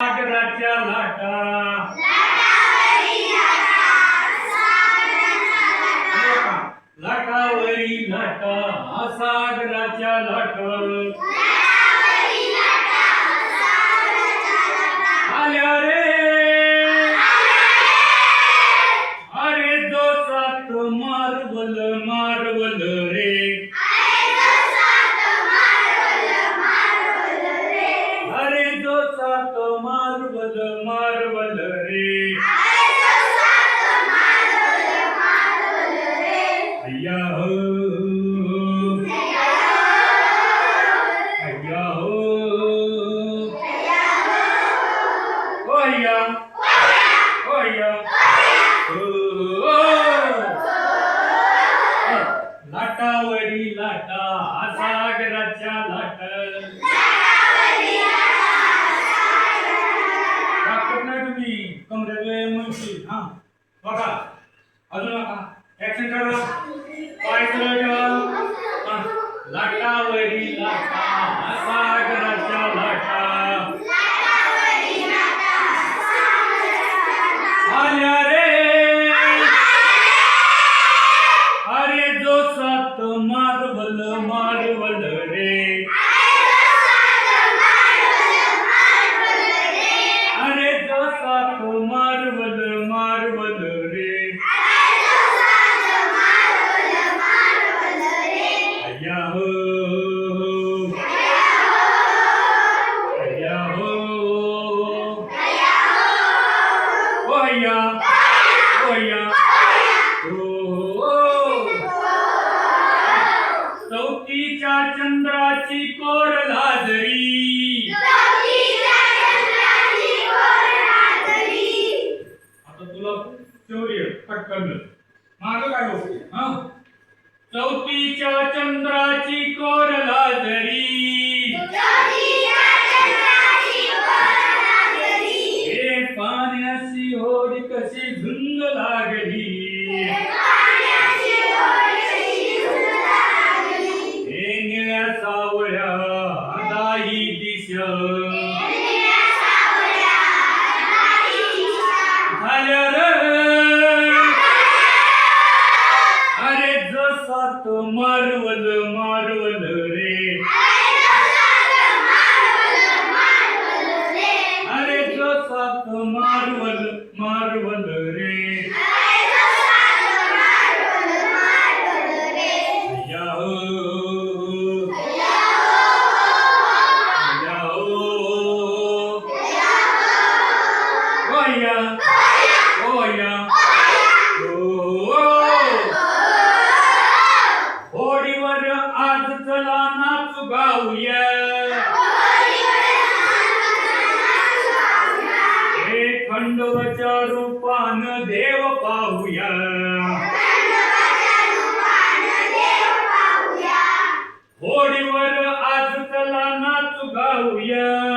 सागराच्या लाटा लाटावरी लाटा सागराच्या लाटा आल्या रे अरे जोसात मारवल मारवल रे अरे जोसात मारवल मारवल रे अय्या हो अय्या हो ओ अय्या ओ अय्या लाटावरी लाटा सागराच्या लाटा दाखवत नाही तुम्ही कमरेला म्हणशी हा बघा अजून नका ऍक्शन करा पाय सरळ ठेवा लाटावरी लाटा सागराच्या लाटा आल्या रे अरे जोसात मारवल मारवल रे अरे जोसात मारवल मारवल रे अय्या हो अय्या हो ओ अय्या ओ अय्या चौथीच्या चंद्राची कोर लाजरी आता तुला चौर्य पटकन माग काय होते हा चौथीच्या चंद्राची कोर लाजरी हे पाण्याची होडी कशी झुंज लागली हे निळ्या सावळ्या दाही दिशा झाल्या रे अरे जोसात मारवल मारवल रे अरे जोसात मारवल मारवल रे अय्या हो अय्या हो ओ अय्या ओ अय्या होडीवर आज चला नाच गाऊया हे खंडोबाच्या रूपान देव पाहूया होडीवर आज चला नाच गाऊया